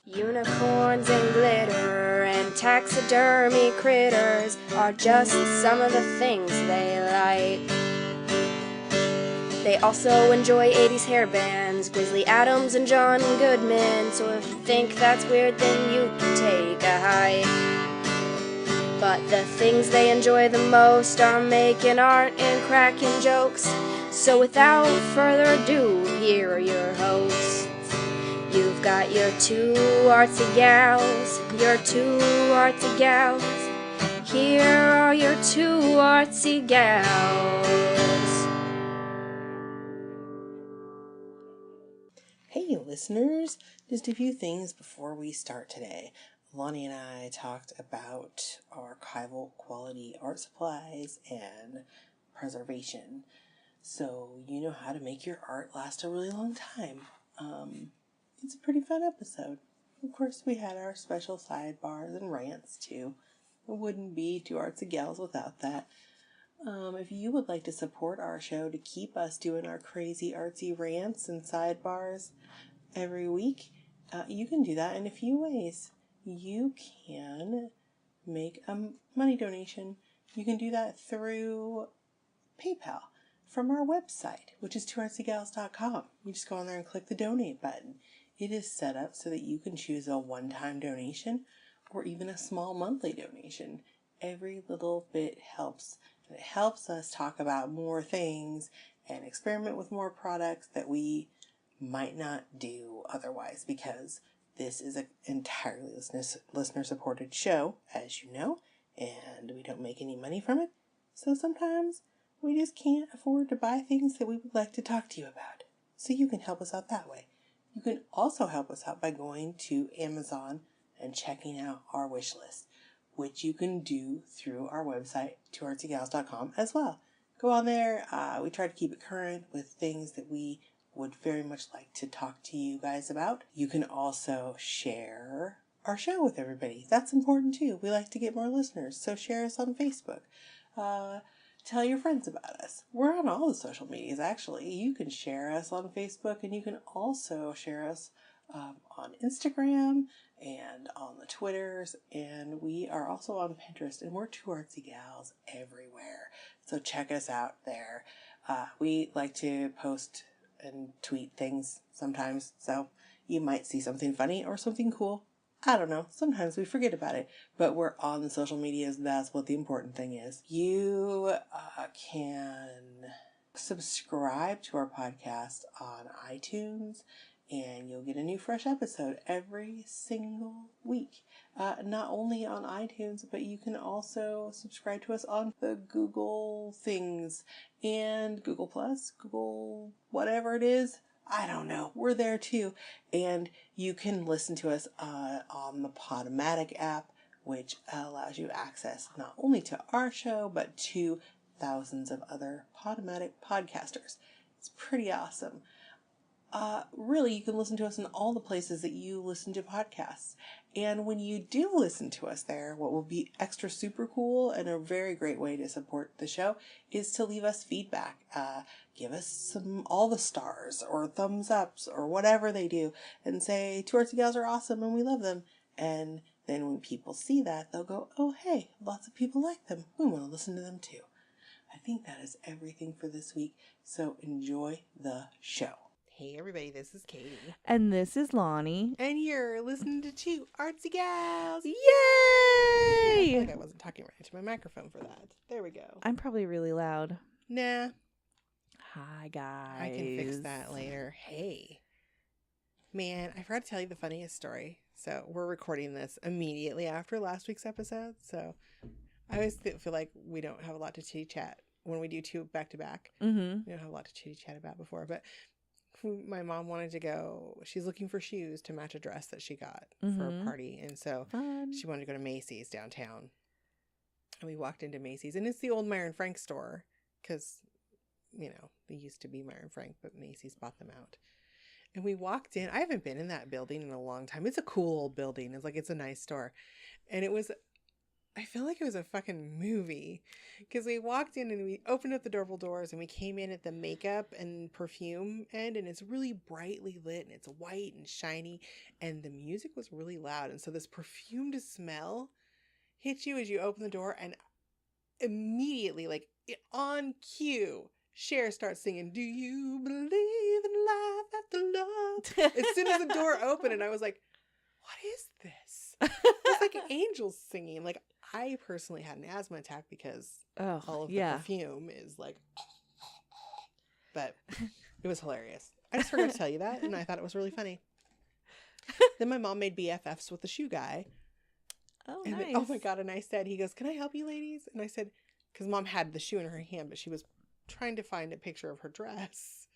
Unicorns and glitter and taxidermy critters are just some of the things they like. They also enjoy 80s hair bands, Grizzly Adams and John Goodman, so if you think that's weird, then you can take a hike. But the things they enjoy the most are making art and cracking jokes, so without further ado, here are your hosts. You've got your two artsy gals, your two artsy gals. Here are your two artsy gals. Hey listeners, just a few things before we start today. Lonnie and I talked about archival quality art supplies and preservation. So you know how to make your art last a really long time. It's a pretty fun episode. Of course, we had our special sidebars and rants too. It wouldn't be two artsy gals without that. If you would like to support our show to keep us doing our crazy artsy rants and sidebars every week, you can do that in a few ways. You can make a money donation. You can do that through PayPal from our website, which is twoartsygals.com. You just go on there and click the donate button. It is set up so that you can choose a one-time donation or even a small monthly donation. Every little bit helps. And it helps us talk about more things and experiment with more products that we might not do otherwise, because this is an entirely listener-supported show, as you know, and we don't make any money from it. So sometimes we just can't afford to buy things that we would like to talk to you about. So you can help us out that way. You can also help us out by going to Amazon and checking out our wish list, which you can do through our website, twoartsygals.com as well. Go on there. We try to keep it current with things that we would very much like to talk to you guys about. You can also share our show with everybody. That's important too. We like to get more listeners, so share us on Facebook. Tell your friends about us. We're on all the social medias, actually. You can share us on Facebook, and you can also share us on Instagram and on the Twitters, and we are also on Pinterest, and we're two artsy gals everywhere. So check us out there. We like to post and tweet things sometimes, so you might see something funny or something cool. I don't know. Sometimes we forget about it, but we're on the social medias. That's what the important thing is. You can subscribe to our podcast on iTunes, and you'll get a new fresh episode every single week. Not only on iTunes, but you can also subscribe to us on the Google things and Google Plus, Google whatever it is. I don't know. We're there too. And you can listen to us on the Podomatic app, which allows you access not only to our show, but to thousands of other Podomatic podcasters. It's pretty awesome. Really, you can listen to us in all the places that you listen to podcasts. And when you do listen to us there, what will be extra super cool and a very great way to support the show is to leave us feedback. Give us all the stars or thumbs ups or whatever they do, and say, Two Artsy Gals are awesome and we love them. And then when people see that, they'll go, oh, hey, lots of people like them. We want to listen to them too. I think that is everything for this week. So enjoy the show. Hey everybody, this is Katie. And this is Lonnie. And you're listening to Two Artsy Gals. Yay! I feel like I wasn't talking right to my microphone for that. There we go. I'm probably really loud. Nah. Hi, guys. I can fix that later. Hey. Man, I forgot to tell you the funniest story. So we're recording this immediately after last week's episode. So I always feel like we don't have a lot to chitty-chat when we do two back-to-back. Mm-hmm. We don't have a lot to chitty-chat about before, but my mom wanted to go. She's looking for shoes to match a dress that she got for a party. And so she wanted to go to Macy's downtown. And we walked into Macy's. And it's the old Myron Frank store. Because, you know, they used to be Myron Frank, but Macy's bought them out. And we walked in. I haven't been in that building in a long time. It's a cool old building. It's like, it's a nice store. And it was I feel like it was a fucking movie because we walked in and we opened up the double doors and we came in at the makeup and perfume end, and it's really brightly lit and it's white and shiny, and the music was really loud, and so this perfumed smell hits you as you open the door, and immediately, like on cue, Cher starts singing, "Do you believe in life after love?" As soon as the door opened, and I was like, what is this? It's like angels singing. Like, I personally had an asthma attack because all of the perfume is like, but it was hilarious. I just forgot to tell you that, and I thought it was really funny. Then my mom made BFFs with the shoe guy. Oh, and nice. oh my God. And I said, he goes, "Can I help you ladies?" And I said, because mom had the shoe in her hand, but she was trying to find a picture of her dress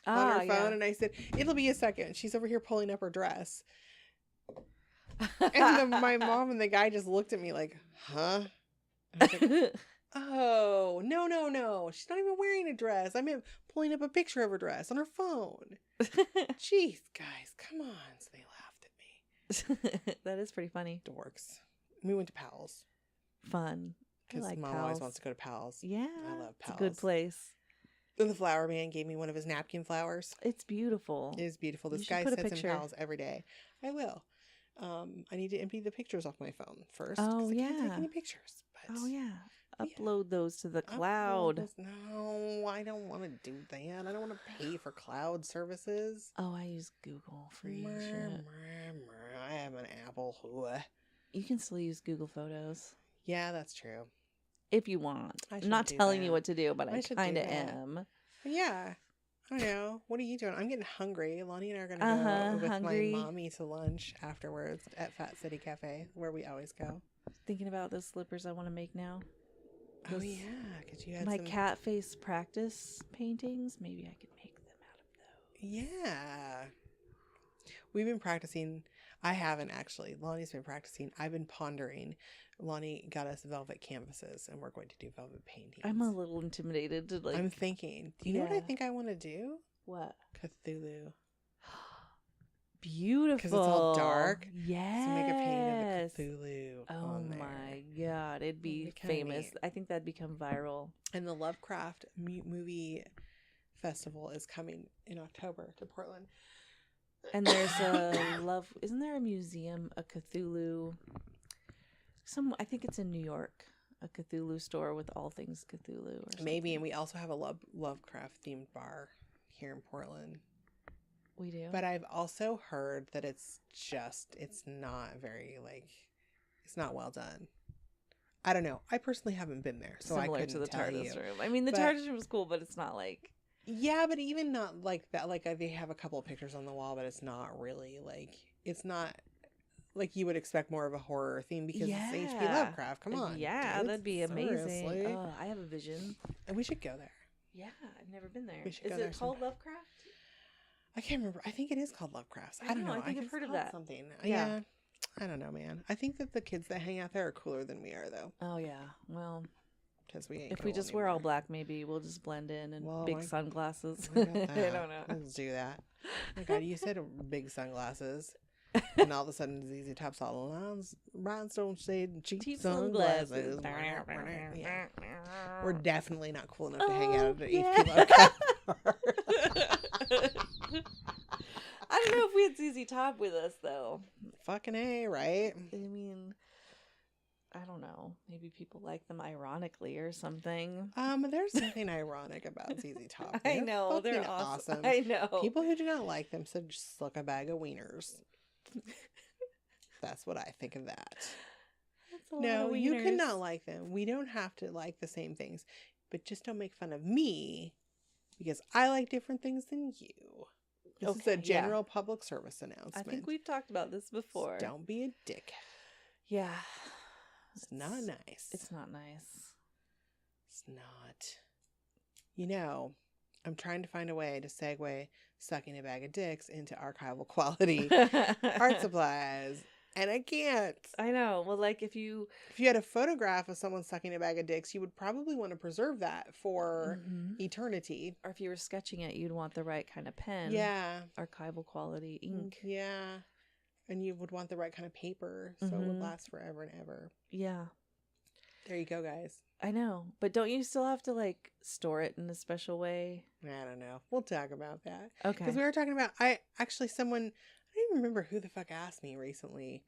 on her phone. Yeah. And I said, "It'll be a second." She's over here pulling up her dress. And then my mom and the guy just looked at me like, huh? I was like, oh, no. She's not even wearing a dress. I mean, pulling up a picture of her dress on her phone. Jeez, guys, come on. So they laughed at me. That is pretty funny. Dorks. We went to Powell's. Fun. Because like mom Powell's. always wants to go to Powell's. Yeah. I love It's a Powell's. good place. Then the flower man gave me one of his napkin flowers. It's beautiful. It is beautiful. You This should guy put a sits in picture. Powell's every day. I will. I need to empty the pictures off my phone first. Oh, 'cause I can't yeah. take any pictures. But Oh, yeah. Yeah. Upload those to the upload cloud. those- No, I don't want to do that. I don't want to pay for cloud services. Oh, I use Google for your Meh, shit. meh, meh. I have an Apple. Ugh. You can still use Google Photos Yeah, that's true. if you want. I I'm should not do telling that. you what to do, but I I should do kind of that. am. But yeah. I don't know. What are you doing? I'm getting hungry. Lonnie and I are going to Uh-huh, go with hungry. my mommy to lunch afterwards at Fat City Cafe, where we always go. Thinking about the slippers I want to make now. Oh, Those- yeah. Because you had My some... cat face practice paintings. Maybe I could make them out of those. Yeah. We've been practicing. I haven't actually. Lonnie's been practicing. I've been pondering. Lonnie got us velvet canvases, and we're going to do velvet paintings. I'm a little intimidated to I'm thinking. Do you know what I Yeah. think I want to do? What? Cthulhu. Beautiful. Because it's all dark. Yes. So make a painting of Cthulhu Oh on there. my god, it'd be be kinda famous. neat. I think that'd become viral. And the Lovecraft movie festival is coming in October to Portland. And there's a isn't there a museum, a Cthulhu? I think it's in New York, a Cthulhu store with all things Cthulhu. Or Maybe, and something. we also have a Lovecraft themed bar here in Portland. We do. But I've also heard that it's not very, it's not well done. I don't know. I personally haven't been there, so I Similar couldn't to the tell TARDIS you. room. I mean, the But- TARDIS room is cool, but it's not like. Yeah, but even not like that. Like, they have a couple of pictures on the wall, but it's not really, it's not like you would expect more of a horror theme because it's H.P. Yeah. Lovecraft. Come on. Yeah, dude. that'd be amazing. Seriously. Oh, I have a vision. And we should go there. Yeah, I've never been there. We should Is go there it called sometime. Lovecraft? I can't remember. I think it is called Lovecraft. I I don't know, know. I think I've it's heard of called that. Something. Yeah. Yeah. I don't know, man. I think that the kids that hang out there are cooler than we are, though, Oh yeah. Well, because we ain't. if we cool just wear all anymore. black, maybe we'll just blend in and Well, big why- sunglasses. Why I about don't that? know. Let's do that. Oh my God, you said big sunglasses, and all of a sudden ZZ Top's all rhinestone shade cheap Cheap sunglasses. sunglasses. Yeah. We're definitely not cool enough to hang out at the yeah. HP Lovecraft bar. I don't know if we had ZZ Top with us though. Fucking A, right? I mean, I don't know. Maybe people like them ironically or something. There's nothing ironic about ZZ Top. I know they're fucking awesome. I know. People who do not like them should just suck a bag of wieners. That's what I think of that. That's a lot No, of you wieners. cannot like them. We don't have to like the same things, but just don't make fun of me because I like different things than you. This is Okay, a yeah. general public service announcement. I think we've talked about this before. Just don't be a dick. Yeah. It's not nice. It's not nice. It's not. You know, I'm trying to find a way to segue sucking a bag of dicks into archival quality art supplies, and I can't. I know. Well, like if you If you had a photograph of someone sucking a bag of dicks, you would probably want to preserve that for Mhm. eternity. or if you were sketching it, you'd want the right kind of pen. Yeah. Archival quality ink. Yeah. And you would want the right kind of paper so it would Mhm. last forever and ever. Yeah. There you go, guys. I know, but don't you still have to like store it in a special way? I don't know. We'll talk about that. Okay. Because we were talking about, I don't even remember who the fuck asked me recently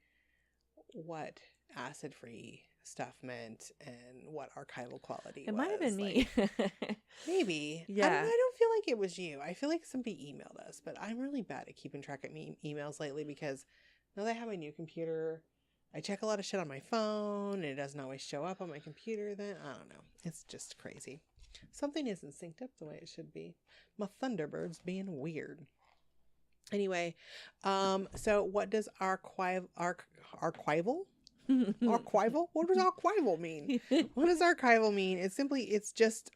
what acid-free stuff meant and what archival quality It was. might have been me. Maybe. Yeah. I don't feel like it was you. I feel like somebody emailed us, but I'm really bad at keeping track of emails lately because now that I have my new computer, I check a lot of shit on my phone and it doesn't always show up on my computer then. I don't know. It's just crazy. Something isn't synced up the way it should be. My Thunderbird's being weird. Anyway, so what does archival? Archival? What does archival mean? What does archival mean? It's just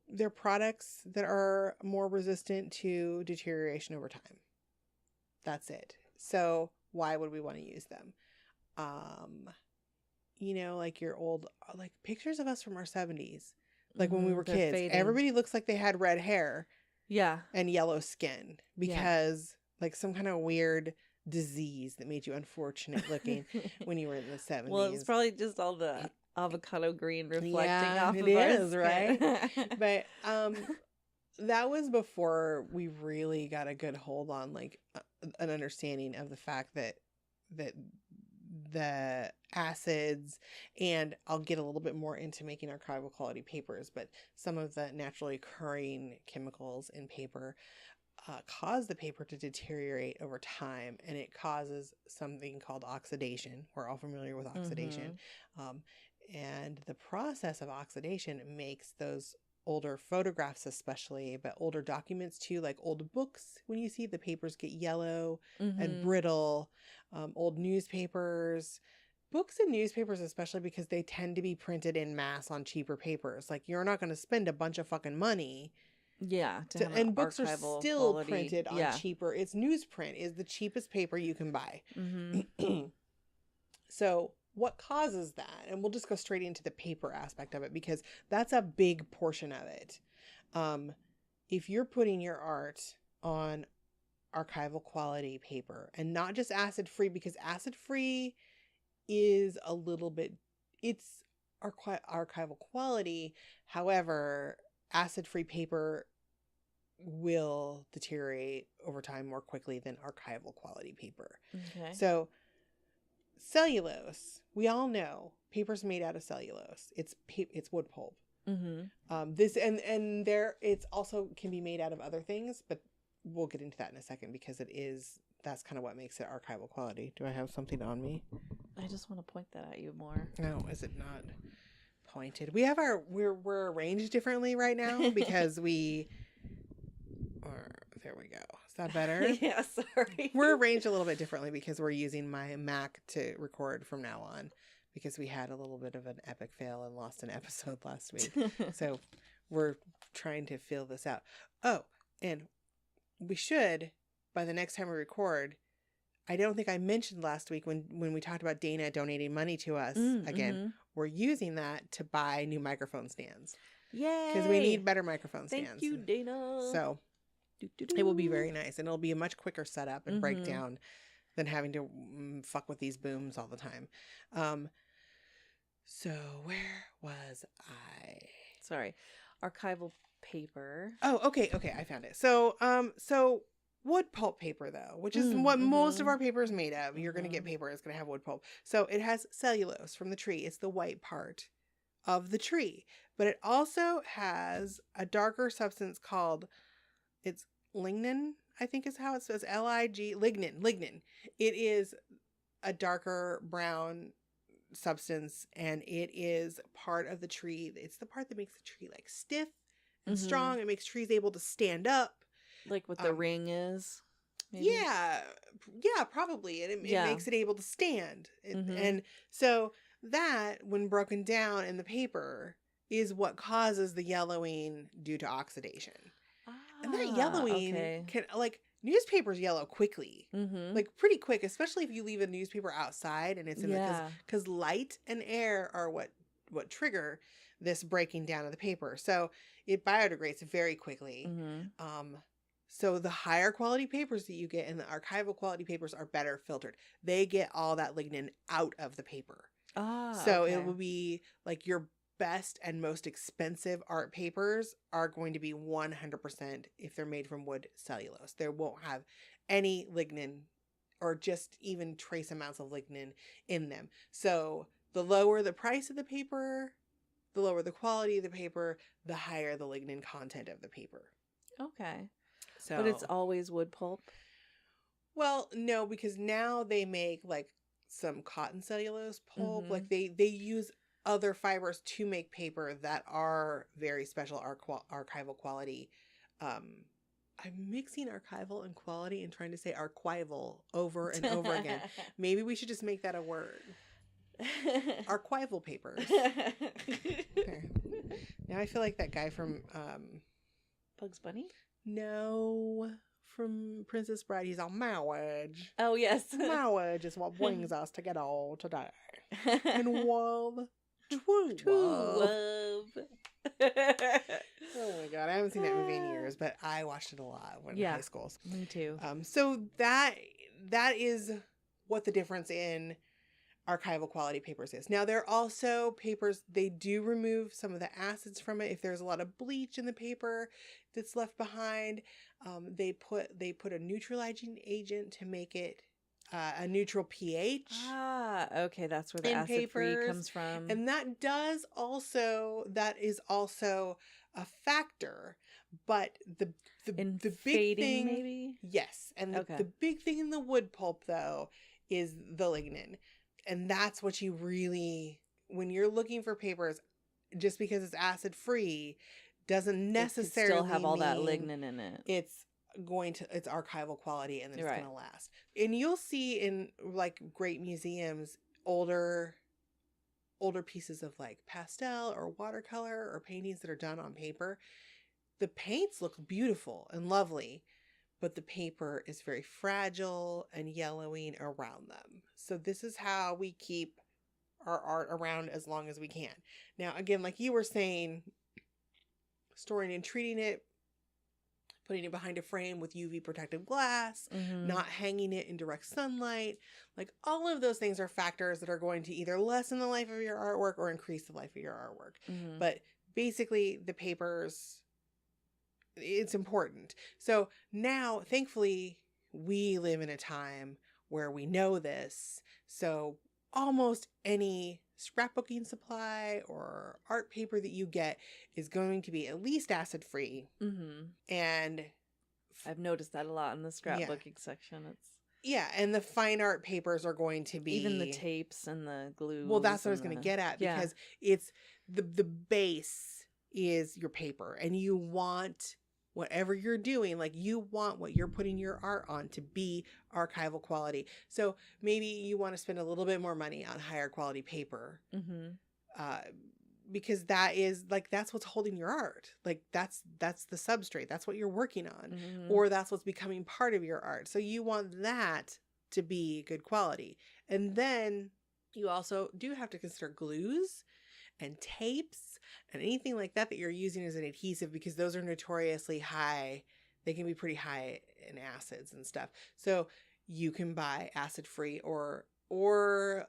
they're products that are more resistant to deterioration over time. That's it. So why would we want to use them? Like your old, like pictures of us from our 70s, like when we were kids, fading. everybody looks like they had red hair. Yeah. And yellow skin because like some kind of weird disease that made you unfortunate looking when you were in the 70s. Well, it's probably just all the avocado green reflecting off of it our is, skin. right? But that was before we really got a good hold on like an understanding of the fact that the acids, and I'll get a little bit more into making archival quality papers, but some of the naturally occurring chemicals in paper cause the paper to deteriorate over time, and it causes something called oxidation. We're all familiar with oxidation. And the process of oxidation makes those older photographs especially, but older documents too, like old books, when you see the papers get yellow and brittle, old newspapers, books and newspapers especially, because they tend to be printed in mass on cheaper papers. Like you're not going to spend a bunch of fucking money. Yeah. And books are still quality. printed on cheaper. It's newsprint is the cheapest paper you can buy. So what causes that? And we'll just go straight into the paper aspect of it because that's a big portion of it. If you're putting your art on archival quality paper and not just acid free, because acid free is a little bit, it's archival quality. However, acid free paper will deteriorate over time more quickly than archival quality paper. Okay. So cellulose, we all know paper's made out of cellulose. It's wood pulp. This and there it's also can be made out of other things, but we'll get into that in a second because that's kind of what makes it archival quality. Do I have something on me? I just want to point that at you more. No, is it not pointed? We have we're arranged differently right now because there we go. Is that better? Yeah, sorry. We're arranged a little bit differently because we're using my Mac to record from now on because we had a little bit of an epic fail and lost an episode last week. So we're trying to fill this out. Oh, and we should, by the next time we record, I don't think I mentioned last week when we talked about Dana donating money to us again, we're using that to buy new microphone stands. Yay! Because we need better microphone stands. Thank you, Dana. So it will be very nice, and it'll be a much quicker setup and breakdown than having to fuck with these booms all the time. So where was I? Sorry, archival paper. Oh, okay, I found it. So wood pulp paper though, which is what most of our paper is made of. You're gonna get paper that's gonna have wood pulp. So it has cellulose from the tree. It's the white part of the tree, but it also has a darker substance called. It's lignin, I think is how it says. Lignin. It is a darker brown substance, and it is part of the tree. It's the part that makes the tree like stiff and strong. It makes trees able to stand up. Like what the ring is? Maybe? Yeah, probably. And it makes it able to stand. And so that, when broken down in the paper, is what causes the yellowing due to oxidation. And that yellowing can, like, newspapers yellow quickly, like pretty quick, especially if you leave a newspaper outside and it's in because light and air are what trigger this breaking down of the paper. So it biodegrades very quickly. So the higher quality papers that you get and the archival quality papers are better filtered. They get all that lignin out of the paper. So okay. it will be like your best and most expensive art papers are going to be 100% if they're made from wood cellulose. They won't have any lignin or just even trace amounts of lignin in them. So the lower the price of the paper, the lower the quality of the paper, the higher the lignin content of the paper. Okay. So, But it's always wood pulp? well, no, because now they make like some cotton cellulose pulp. Mhm. Like they use other fibers to make paper that are very special archival quality. I'm mixing archival and quality and trying to say archival over and over again. Maybe we should just make that a word. Archival papers. There. Now I feel like that guy from Bugs Bunny? no, from Princess Bride. He's all marriage. Oh, yes. Marriage is what brings us together today. And love, true love. Oh my god, I haven't seen that movie in years, but I watched it a lot when in high school. Me too. So that is what the difference in archival quality papers is. Now there are also papers, they do remove some of the acids from it. If there's a lot of bleach in the paper that's left behind, they put a neutralizing agent to make it a neutral pH. Okay, that's where the in acid free papers. comes from. And that is also a factor. But the In big fading, thing, maybe? yes, and Okay. the big thing in the wood pulp though is the lignin. And that's what you really, when you're looking for papers, just because it's acid free doesn't necessarily still have all that mean lignin in it. it's archival quality and it's Right. going to last. And you'll see in like great museums older pieces of like pastel or watercolor or paintings that are done on paper. The paints look beautiful and lovely, but the paper is very fragile and yellowing around them. So this is how we keep our art around as long as we can. Now, again, like you were saying, storing and treating it, putting it behind a frame with UV protective glass, Mhm. not hanging it in direct sunlight. Like all of those things are factors that are going to either lessen the life of your artwork or increase the life of your artwork. Mhm. But basically the papers, it's important. So now, thankfully, we live in a time where we know this. So almost any scrapbooking supply or art paper that you get is going to be at least acid free. Mhm. And I've noticed that a lot in the scrapbooking section. It's yeah, and the fine art papers are going to be even the tapes and the glue. well, that's what I was going to get at, because it's the base is your paper, and you want whatever you're doing, like you want what you're putting your art on to be archival quality. So maybe you want to spend a little bit more money on higher quality paper, because that is like, that's what's holding your art. Like that's the substrate. That's what you're working on, or that's what's becoming part of your art. So you want that to be good quality. And then you also do have to consider glues and tapes and anything like that you're using as an adhesive, because those are notoriously high. They can be pretty high in acids and stuff. So you can buy acid-free or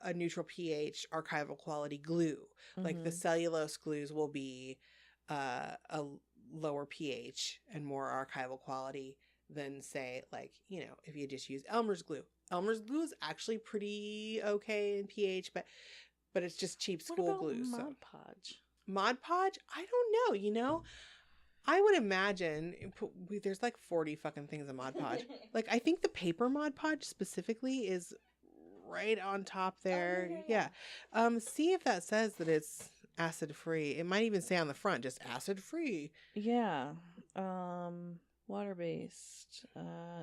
a neutral pH archival quality glue. Like the cellulose glues will be a lower pH and more archival quality than, say, like, you know, if you just use Elmer's glue. Elmer's glue is actually pretty okay in pH, but it's just cheap school glue. Mod Podge? Mod Podge? I don't know, you know? I would imagine there's like 40 fucking things in Mod Podge. Like, I think the paper Mod Podge specifically is right on top there. Oh, yeah. See if that says that it's acid free. It might even say on the front, just acid free. Yeah. Water based.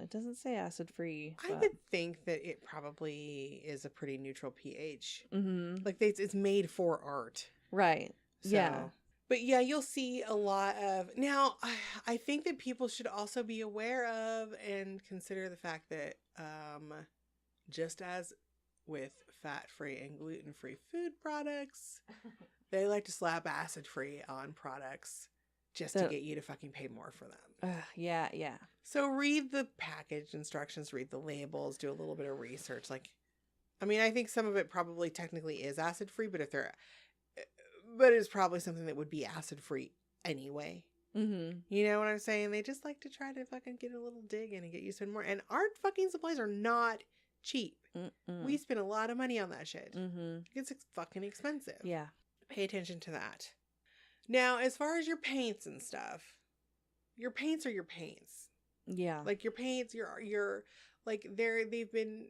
It doesn't say acid free. I would think that it probably is a pretty neutral pH. Mm-hmm. Like it's made for art. Right. So, yeah. But yeah, you'll see a lot of now. I think that people should also be aware of and consider the fact that just as with fat-free and gluten-free food products, they like to slap acid-free on products just to get you to fucking pay more for them. Yeah. So read the package instructions, read the labels, do a little bit of research. Like, I mean, I think some of it probably technically is acid free, but it's probably something that would be acid free anyway. Mm-hmm. You know what I'm saying? They just like to try to fucking get a little dig in and get you to spend more. And art fucking supplies are not cheap. We spend a lot of money on that shit. Mm-hmm. It's fucking expensive. Yeah. Pay attention to that. Now, as far as your paints and stuff, your paints are your paints. Yeah. Like your paints, your like they've been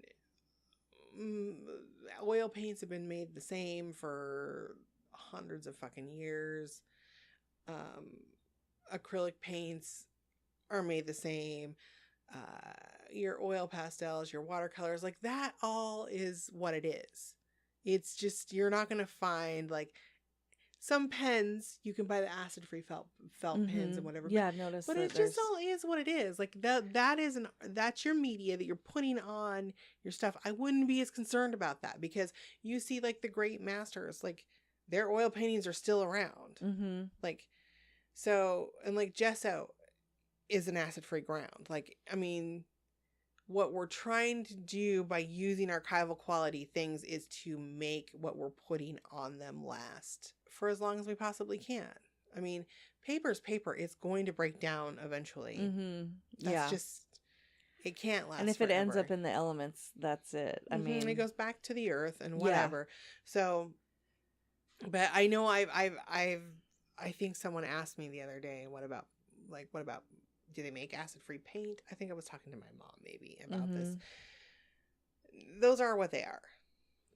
oil paints have been made the same for hundreds of fucking years. Acrylic paints are made the same. Your oil pastels, your watercolors, like that all is what it is. It's just, you're not going to find like some pens, you can buy the acid free felt pens and whatever. Yeah, I've noticed but that it just all is what it is. Like that's your media that you're putting on your stuff. I wouldn't be as concerned about that because you see like the great masters, like their oil paintings are still around. Mm-hmm. Like, so, and like gesso is an acid free ground. Like, I mean, what we're trying to do by using archival quality things is to make what we're putting on them last for as long as we possibly can. I mean, paper's paper. It's going to break down eventually. Mm-hmm. That's just, it can't last And if forever. it ends up in the elements, that's it. I mean, it goes back to the earth and whatever. So, but I know I think someone asked me the other day, what about, do they make acid-free paint? I think I was talking to my mom maybe about this. Those are what they are.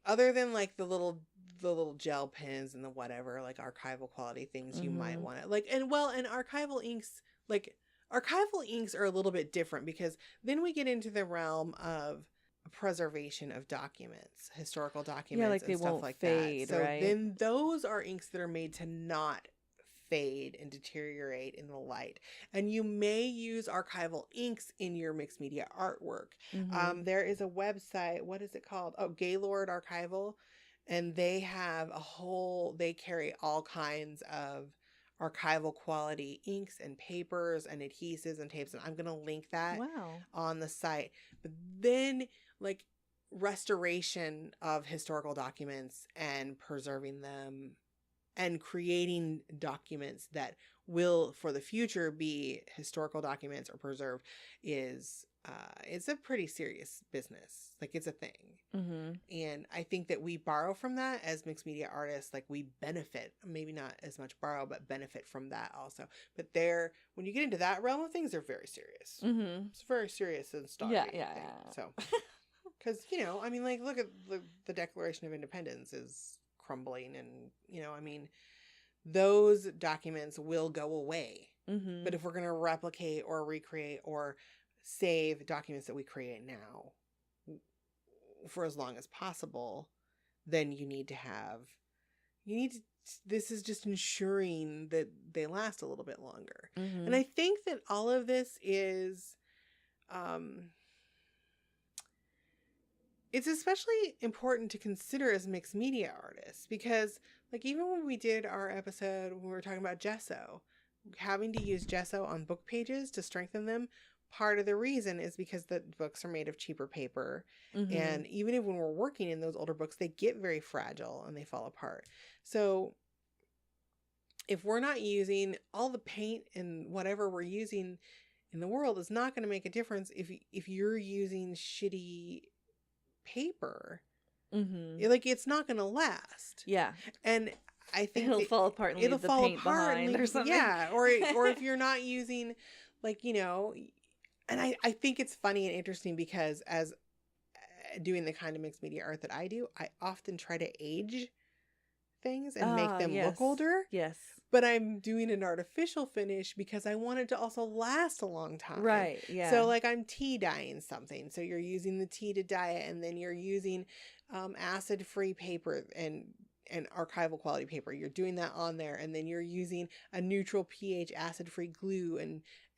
Other than like the little gel pens and the whatever, like archival quality things you might want to like, and archival inks, like archival inks are a little bit different because then we get into the realm of preservation of documents, historical documents, like and they stuff won't like fade, that. So right? then those are inks that are made to not fade and deteriorate in the light, and you may use archival inks in your mixed media artwork. There is a website, what is it called? Gaylord Archival, and they have they carry all kinds of archival quality inks and papers and adhesives and tapes, and I'm gonna link that on the site. But then like restoration of historical documents and preserving them and creating documents that will for the future be historical documents or preserved is it's a pretty serious business. Like it's a thing. And I think that we borrow from that as mixed media artists. Like we benefit, maybe not as much borrow, but benefit from that also. But when you get into that realm of things, they're very serious. It's very serious and stocky. Yeah. So because I mean, like look at the Declaration of Independence is crumbling, and I mean those documents will go away. But if we're going to replicate or recreate or save documents that we create now for as long as possible, then this is just ensuring that they last a little bit longer. And I think that all of this is it's especially important to consider as mixed media artists because like even when we did our episode when we were talking about gesso, having to use gesso on book pages to strengthen them, part of the reason is because the books are made of cheaper paper. And even when we're working in those older books, they get very fragile and they fall apart. So if we're not using all the paint and whatever we're using in the world is not going to make a difference if you're using shitty paper. Like it's not going to last. Yeah. And I think it'll fall apart and leave the paint behind or something. Yeah. Or if you're not using like, and I think it's funny and interesting because as doing the kind of mixed media art that I do, I often try to age things and make them look older. Yes. But I'm doing an artificial finish because I want it to also last a long time. Right. Yeah. So like I'm tea dyeing something. So you're using the tea to dye it, and then you're using acid-free paper and archival quality paper. You're doing that on there, and then you're using a neutral pH acid-free glue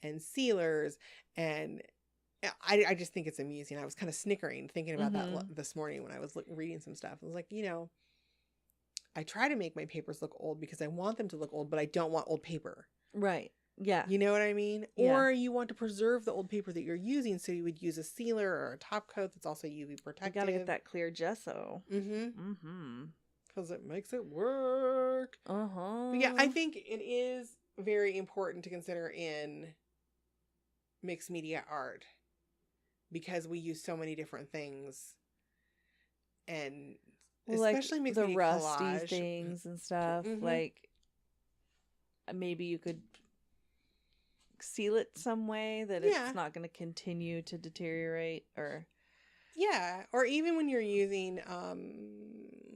and sealers, and I just think it's amusing. I was kind of snickering thinking about that this morning when I was reading some stuff. I was like, I try to make my papers look old because I want them to look old, but I don't want old paper. Right. Yeah. You know what I mean? Yeah. Or you want to preserve the old paper that you're using, so you would use a sealer or a top coat that's also UV You protective. gotta get that clear gesso. Mm-hmm. Because it makes it work. Uh-huh. But yeah, I think it is very important to consider in mixed media art because we use so many different things, and especially like mixed the media rusty collage. things and stuff. Mhm. Like maybe you could seal it some way that Yeah. it's not going to continue to deteriorate, or Yeah, or even when you're using,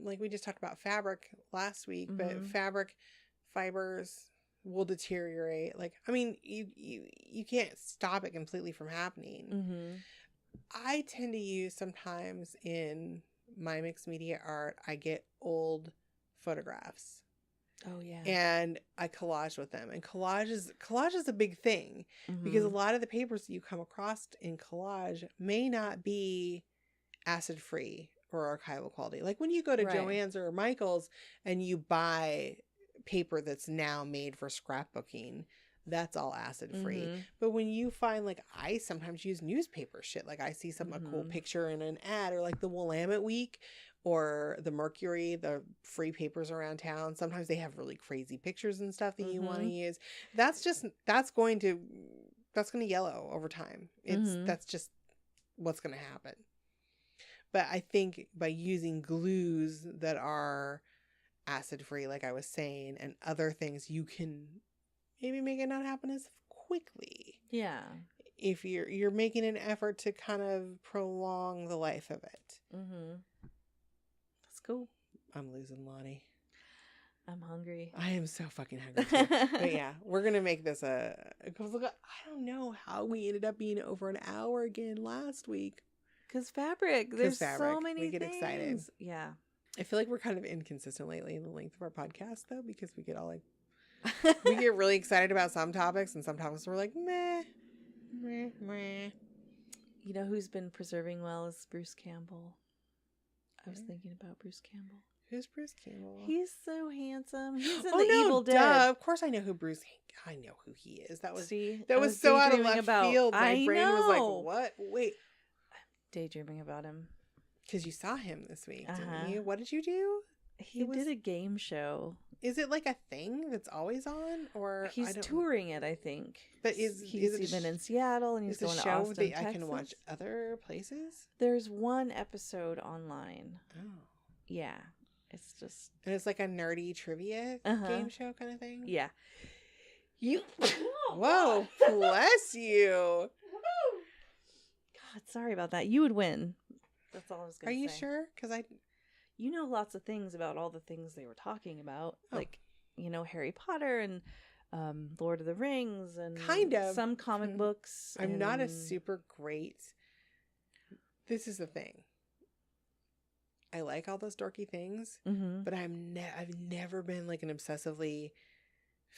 like we just talked about fabric last week, but Mhm. fabric fibers will deteriorate. Like, I mean, you can't stop it completely from happening. mm-hmm. I tend to use sometimes in my mixed media art, I get old photographs Oh yeah. and I collage with them. And collage is a big thing because a Mhm. lot of the papers that you come across in collage may not be acid free or archival quality. Like when you go to Right. Joann's or Michael's and you buy paper that's now made for scrapbooking, that's all acid free. Mhm. But when you find, like, I sometimes use newspaper shit. Like I see a cool Mhm. picture in an ad, or like the Willamette Week or the Mercury, the free papers around town. Sometimes they have really crazy pictures and stuff that you want to Mhm. use. That's going to yellow over time. Mhm. That's just what's going to happen. But I think by using glues that are acid free, like I was saying, and other things, you can maybe make it not happen as quickly. Yeah. If you're making an effort to kind of prolong the life of it. Mhm. That's cool. I'm losing Lonnie. I'm hungry. I am so fucking hungry too. But yeah, we're gonna make this because look, I don't know how we ended up being over an hour again last week. Because fabric. There's so many We get things. excited. Yeah. I feel like we're kind of inconsistent lately in the length of our podcast, though, because we get all like, we get really excited about some topics, and some topics we're like, meh, meh, meh. You know who's been preserving well is Bruce Campbell. I was Yeah. thinking about Bruce Campbell. Who's Bruce Campbell? He's so handsome. He's in oh the no, Evil duh. Dead. Of course I know who Bruce. I know who he is. That was See, that I was so out of daydreaming left field. My I brain know. was like, what? Wait, Daydreaming about him. because you saw him this week, Uh-huh. didn't you? What did you do? He was- did a game show. Is it like a thing that's always on, or I He's don't- touring it, I think. But he's is it a even in Seattle, and he's Is the going to show Austin, that Texas. I can watch other places? There's one episode online. Oh. Yeah, it's just And it's like a nerdy trivia Uh-huh. game show kind of thing? yeah. You. Whoa, bless you. God, sorry about that. You would win. That's all I was Are gonna say. you sure? Because You know lots of things about all the things they were talking about, Oh. like Harry Potter and Lord of the Rings and Kind of. some comic books. I'm not a and- super great. This is the thing. I like all those dorky things, Mhm. but I've never been like an obsessively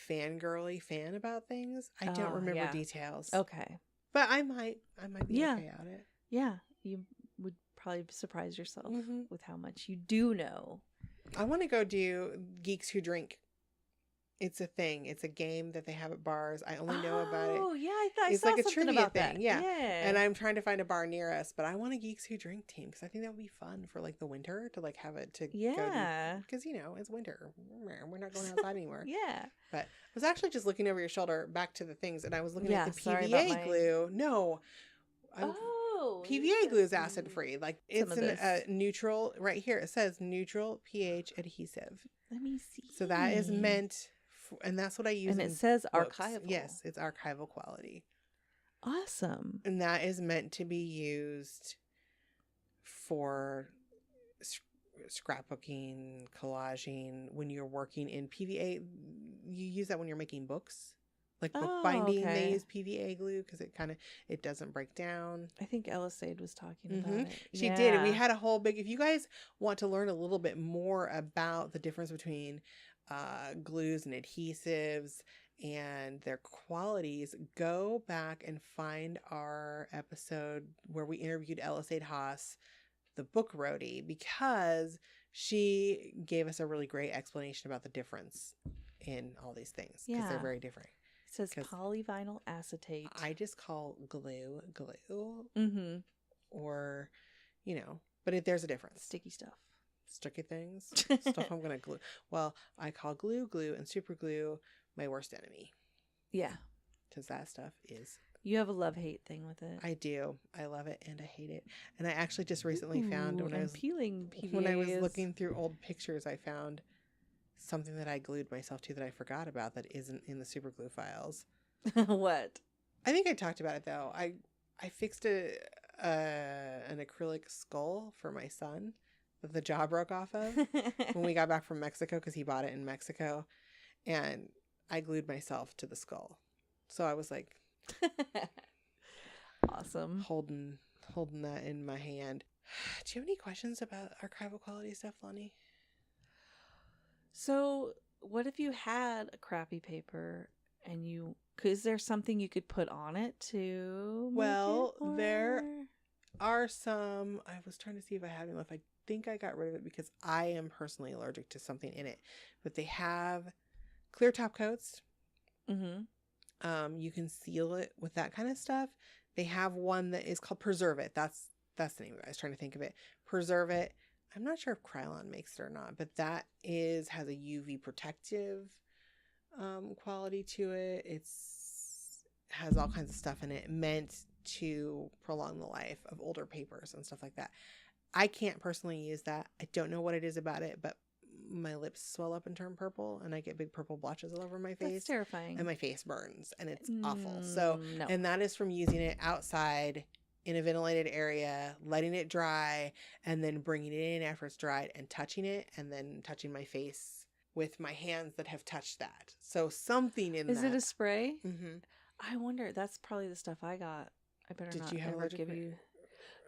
fangirly fan about things. I don't Oh, remember yeah. details. Okay. But I might be Yeah. okay at it. Yeah, you would probably surprise yourself Mhm. with how much you do know. I want to go do Geeks Who Drink. It's a thing. It's a game that they have at bars. I only know about it. Oh yeah, I thought It's I saw like a something trivia about thing, that. yeah. Yeah. And I'm trying to find a bar near us, but I want a Geeks Who Drink team because I think that would be fun for like the winter to like have it to Yeah. because it's winter. We're not going outside anymore. Yeah. But I was actually just looking over your shoulder back to the things, and I was looking Yeah, at the sorry about PVA my- glue. No, PVA glue is acid interesting. free. Like Some it's of this. neutral. Right here it says neutral pH adhesive. Let me see. So that is meant, and that's what I use. And in it says books. archival. Yes, it's archival quality. Awesome. And that is meant to be used for scrapbooking, collaging. When you're working in PVA, you use that when you're making books. Like book Oh, binding, they okay. use PVA glue because it doesn't break down. I think Elisade was talking Mhm. about it. She did. And we Yeah. had a whole big, if you guys want to learn a little bit more about the difference between glues and adhesives and their qualities, go back and find our episode where we interviewed Elisade Haas, the book roadie, because she gave us a really great explanation about the difference in all these things because Yeah. they're very different. says 'Cause polyvinyl acetate. I just call glue. Mm-hmm. Or, but there's a difference. Sticky stuff. Sticky things. Stuff I'm going to glue. Well, I call glue, and super glue my worst enemy. Yeah. Because that stuff is... You have a love-hate thing with it. I do. I love it and I hate it. And I actually just recently found when I was looking through old pictures, I found something that I glued myself to that I forgot about that isn't in the super glue files. What? I think I talked about it though. I fixed an acrylic skull for my son that the jaw broke off of when we got back from Mexico because he bought it in Mexico, and I glued myself to the skull. So I was like, awesome, holding that in my hand. Do you have any questions about archival quality stuff, Lonnie? So, what if you had a crappy paper and is there something you could put on it to? Well, there are some. I was trying to see if I had any left. I think I got rid of it because I am personally allergic to something in it. But they have clear top coats. Mm-hmm. You can seal it with that kind of stuff. They have one that is called Preserve It. That's the name of it. I was trying to think of it. Preserve It. I'm not sure if Krylon makes it or not, but that has a UV protective quality to it. Has all kinds of stuff in it meant to prolong the life of older papers and stuff like that. I can't personally use that. I don't know what it is about it, but my lips swell up and turn purple and I get big purple blotches all over my face. That's terrifying. And my face burns and it's awful. So, no. And that is from using it outside in a ventilated area, letting it dry, and then bringing it in after it's dried and touching it, and then touching my face with my hands that have touched that. So something in Is that. it a spray? Mm-hmm. I wonder. That's probably the stuff I got. I better Did not you have ever allergic give re- you.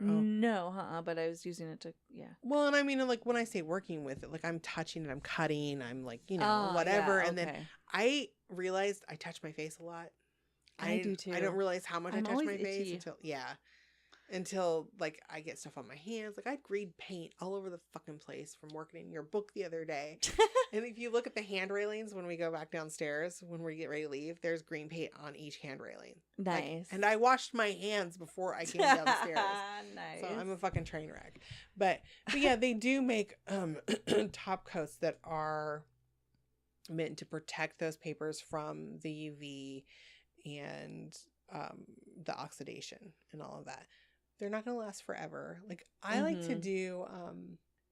Oh. No, but I was using it to, yeah. Well, and I mean, like when I say working with it, like I'm touching it, I'm cutting, I'm like, whatever. Yeah, and then I realized I touch my face a lot. I do too. I don't realize how much I touch my face itchy. until like I get stuff on my hands. Like I green paint all over the fucking place from working in your book the other day. And if you look at the hand railings when we go back downstairs, when we get ready to leave, there's green paint on each hand railing. Nice. And I washed my hands before I came downstairs. Nice. So I'm a fucking train wreck. But yeah, they do make top coats that are meant to protect those papers from the UV and the oxidation and all of that. They're not going to last forever. Like I like to do,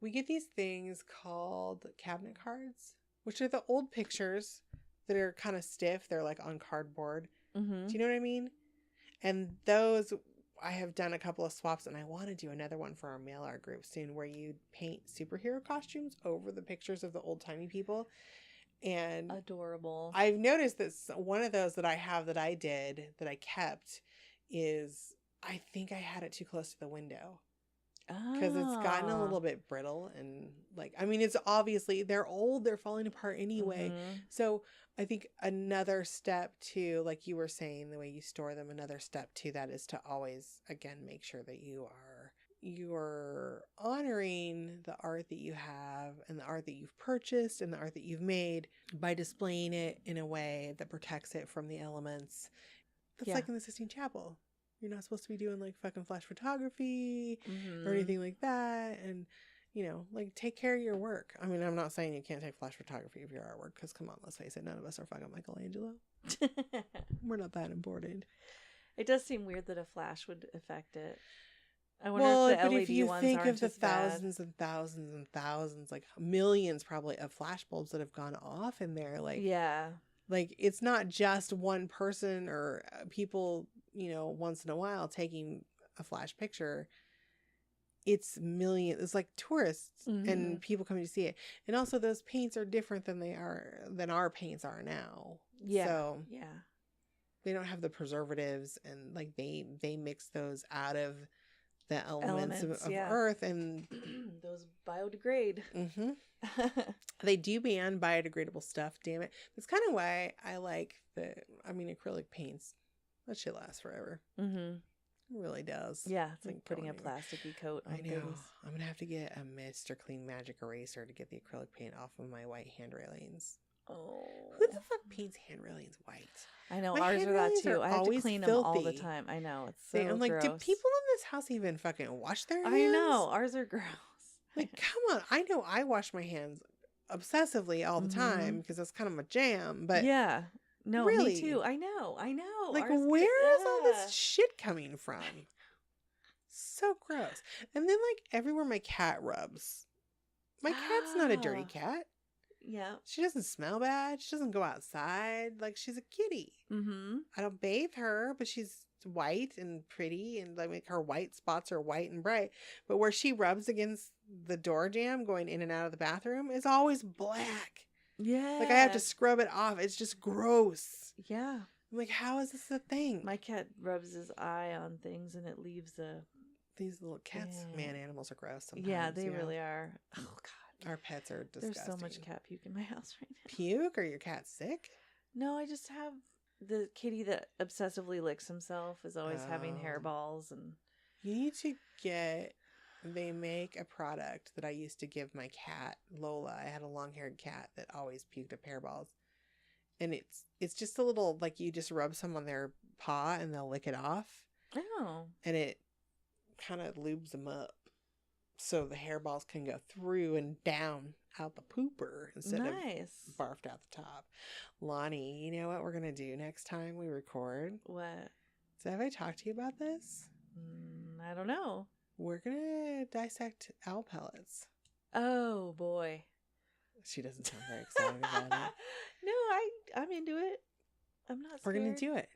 we get these things called cabinet cards, which are the old pictures that are kind of stiff. They're like on cardboard. Mm-hmm. Do you know what I mean? And those, I have done a couple of swaps, and I want to do another one for our mail art group soon where you paint superhero costumes over the pictures of the old timey people. And adorable. I've noticed that one of those that I have that I did, that I kept, is I think I had it too close to the window. Because it's gotten a little bit brittle and like, I mean, it's obviously, they're old, they're falling apart anyway. Mm-hmm. So I think another step to, like you were saying, the way you store them, another step to that is to always, again, make sure that you're honoring the art that you have and the art that you've purchased and the art that you've made by displaying it in a way that protects it from the elements. That's like in the Sistine Chapel. You're not supposed to be doing like fucking flash photography or anything like that. And, like take care of your work. I mean, I'm not saying you can't take flash photography of your artwork because come on, let's face it, none of us are fucking Michelangelo. We're not that important. It does seem weird that a flash would affect it. I wonder if the LED if you ones think aren't of the as bad. thousands and thousands and thousands, like millions probably of flash bulbs that have gone off in there, like like it's not just one person or people, once in a while taking a flash picture. It's millions. It's like tourists and people coming to see it. And also those paints are different than our paints are now. Yeah. So yeah. They don't have the preservatives and like they mix those out of the elements of earth and those biodegrade. Mm-hmm. They do ban biodegradable stuff, damn it. That's kind of why I like acrylic paints. That shit lasts forever. Mm-hmm. It really does. Yeah, it's like putting a plasticky coat on I know. things. I'm gonna have to get a Mr. Clean Magic eraser to get the acrylic paint off of my white hand railings. Oh. Who the fuck paints hand railings white? I know, My ours hand are that railings too. are I have to always clean them all the filthy. time. I know, it's so I'm like, gross. do people in this house even fucking wash their hands? I know, ours are gross. Like, come on. I know I wash my hands obsessively all the time because that's kind of my jam. But yeah. No, really, me too. I know. like, Ours where is all this shit coming from? So gross. And then, like, everywhere my cat rubs. My cat's not a dirty cat. Yeah. She doesn't smell bad. She doesn't go outside. Like, she's a kitty. Mm-hmm. I don't bathe her, but she's white and pretty, and like her white spots are white and bright. But where she rubs against the door jamb going in and out of the bathroom is always black. Yeah. Like, I have to scrub it off. It's just gross. Yeah. I'm like, how is this a thing? My cat rubs his eye on things and it leaves a... These little cats, Yeah. man, animals are gross sometimes. Yeah, they really are. Oh, God. Our pets are disgusting. There's so much cat puke in my house right now. Puke? Are your cats sick? No, I just have the kitty that obsessively licks himself, is always having Oh. hairballs and... You need to get... They make a product that I used to give my cat, Lola. I had a long-haired cat that always puked up hairballs. And it's just a little, like, you just rub some on their paw and they'll lick it off. Oh. And it kind of lubes them up so the hairballs can go through and down out the pooper instead of barfed out the top. Lonnie, you know what we're going to do next time we record? What? So have I talked to you about this? I don't know. We're going to dissect owl pellets. Oh, boy. She doesn't sound very excited about it. No, I'm into it. I'm not scared. We're going to do it.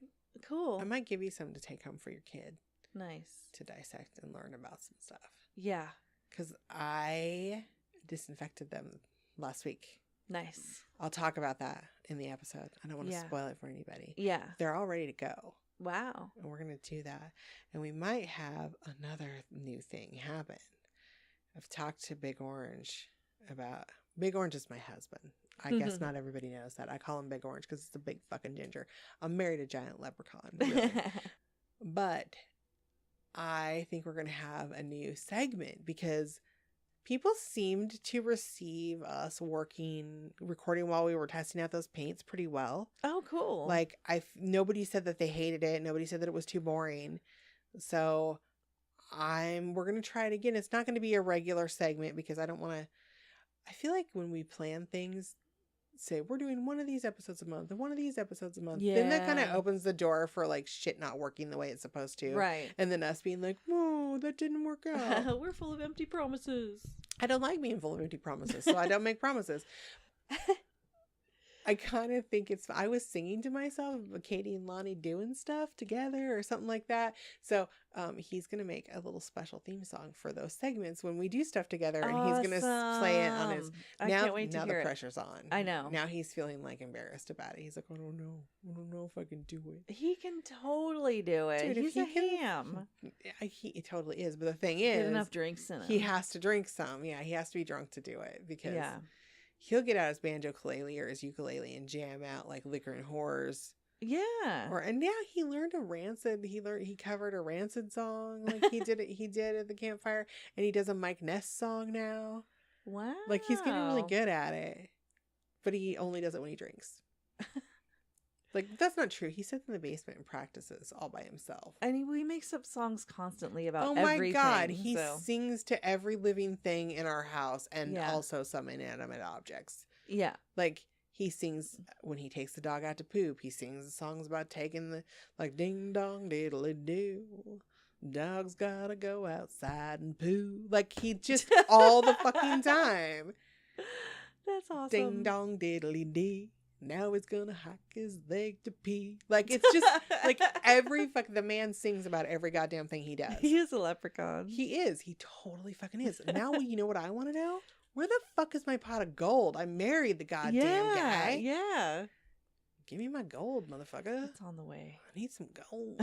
Cool. I might give you some to take home for your kid. Nice. To dissect and learn about some stuff. Yeah. Because I disinfected them last week. Nice. I'll talk about that in the episode. I don't want to spoil it for anybody. Yeah. They're all ready to go. Wow. And we're going to do that. And we might have another new thing happen. I've talked to Big Orange about... Big Orange is my husband. I guess not everybody knows that. I call him Big Orange because it's a big fucking ginger. I'm married a giant leprechaun. Really. But I think we're going to have a new segment because people seemed to receive us recording while we were testing out those paints pretty well. Oh, cool. Like, nobody said that they hated it. Nobody said that it was too boring. So we're going to try it again. It's not going to be a regular segment because I don't want to, I feel like when we plan things, say we're doing one of these episodes a month and one of these episodes a month, then that kind of opens the door for like shit not working the way it's supposed to. Right. And then us being like, whoa, that didn't work out. We're full of empty promises. I don't like being full of empty promises, so I don't make promises. I kind of think I was singing to myself, Katie and Lonnie doing stuff together or something like that. So he's going to make a little special theme song for those segments when we do stuff together. And he's going to play it on his... I can't wait to hear the it. pressure's on. I know. Now he's feeling like embarrassed about it. He's like, I don't know if I can do it. He can totally do it. Dude, he's a ham. He totally is. But the thing is... Get enough drinks in him. He has to drink some. Yeah, he has to be drunk to do it because... Yeah. He'll get out his banjo-ukulele or his ukulele and jam out like Liquor and Whores. Yeah. And now he learned a Rancid. He covered a Rancid song. Like he did at the campfire. And he does a Mike Ness song now. Wow. Like he's getting really good at it. But he only does it when he drinks. Like, that's not true. He sits in the basement and practices all by himself. And he makes up songs constantly about oh everything. My God. He sings to every living thing in our house and Yeah. also some inanimate objects. Yeah. Like, he sings when he takes the dog out to poop. He sings songs about taking the, like, ding dong diddly doo. Dog's gotta go outside and poo. Like, he just all the fucking time. That's awesome. Ding dong diddly dee. Now he's gonna hike his leg to pee. Like, it's just, like, the man sings about every goddamn thing he does. He is a leprechaun. He is. He totally fucking is. Now, you know what I want to know? Where the fuck is my pot of gold? I married the goddamn guy. Yeah. Give me my gold, motherfucker. It's on the way. I need some gold.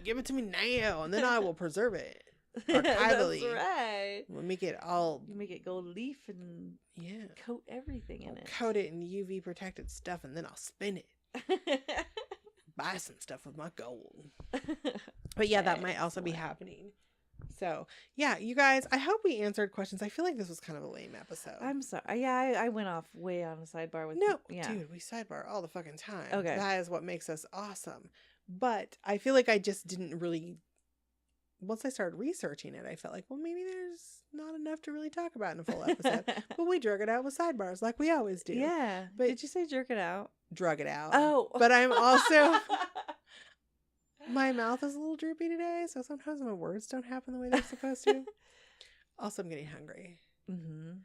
Give it to me now, and then I will preserve it. Archivally. That's right. We'll make it all. You make it gold leaf and coat everything in it. Coat it in UV protected stuff, and then I'll spin it. Buy some stuff with my gold. But yeah, that might also be happening. So, yeah, you guys, I hope we answered questions. I feel like this was kind of a lame episode. I'm sorry. Yeah, I went off way on a sidebar with No, yeah. dude, we sidebar all the fucking time. Okay. That is what makes us awesome. But I feel like I just didn't really, once I started researching it, I felt like, well, maybe there's not enough to really talk about in a full episode. But we drug it out with sidebars like we always do. Yeah. But did you say jerk it out? Drug it out. Oh. But I'm also, my mouth is a little droopy today, so sometimes my words don't happen the way they're supposed to. Also, I'm getting hungry. Mm-hmm.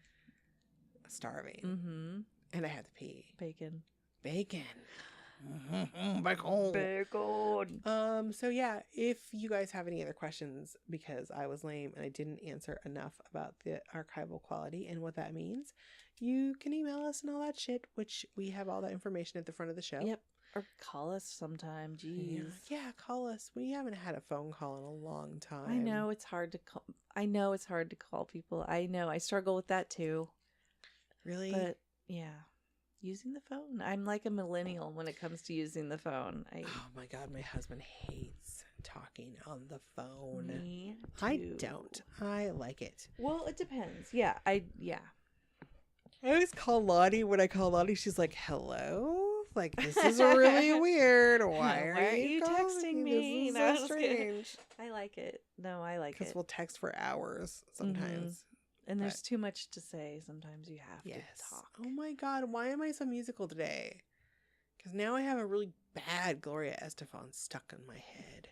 Starving. Mm-hmm. And I had to pee. Bacon. Bacon. Bacon. Bacon. So yeah, if you guys have any other questions, because I was lame and I didn't answer enough about the archival quality and what that means, you can email us and all that shit, which we have all that information at the front of the show. Yep. Or call us sometime. Jeez. Yeah, call us. We haven't had a phone call in a long time. I know it's hard to call. I know it's hard to call people. I know. I struggle with that too. Really? But yeah. Using the phone. I'm like a millennial when it comes to using the phone. Oh my God, my husband hates talking on the phone. Me too. I don't. I like it. Well, it depends. Yeah. I always call Lottie. When I call Lottie, she's like, hello? Like, this is really weird. Why are you texting me? This is so strange. I like it. No, I like it. Because we'll text for hours sometimes. And there's too much to say. Sometimes you have to talk. Oh my God, why am I so musical today? Because now I have a really bad Gloria Estefan stuck in my head.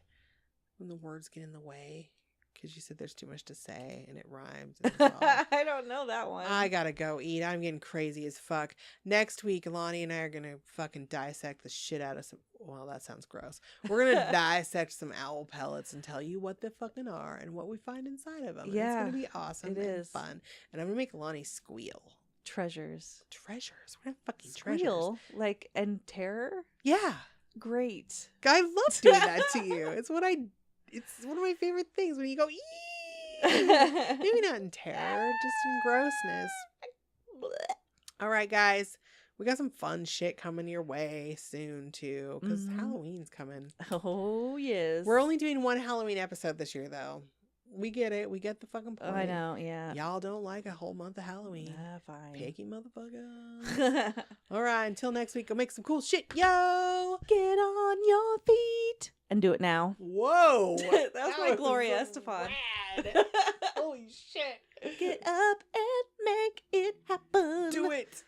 When the words get in the way. Because you said there's too much to say and it rhymes. And I don't know that one. I gotta go eat. I'm getting crazy as fuck. Next week, Lonnie and I are gonna fucking dissect the shit out of some. Well, that sounds gross. We're gonna dissect some owl pellets and tell you what they fucking are and what we find inside of them. Yeah, and it's gonna be awesome. It is fun, and I'm gonna make Lonnie squeal. Treasures. What are fucking Squeal, treasures? like, and terror. Yeah, great. I love doing that to you. It's one of my favorite things when you go, ee! Maybe not in terror, just in grossness. All right, guys. We got some fun shit coming your way soon, too, because Halloween's coming. Oh, yes. We're only doing one Halloween episode this year, though. We get it. We get the fucking point. Oh, I know, yeah. Y'all don't like a whole month of Halloween. Fine. Picky motherfucker. All right, until next week, go make some cool shit, yo! Get on your feet. And do it now. Whoa! That was my Gloria Estefan. Holy shit. Get up and make it happen. Do it.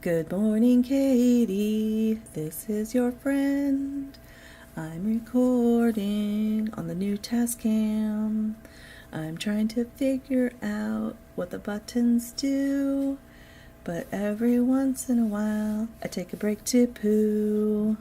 Good morning, Katie. This is your friend. I'm recording on the new Tascam. I'm trying to figure out what the buttons do. But every once in a while, I take a break to poo.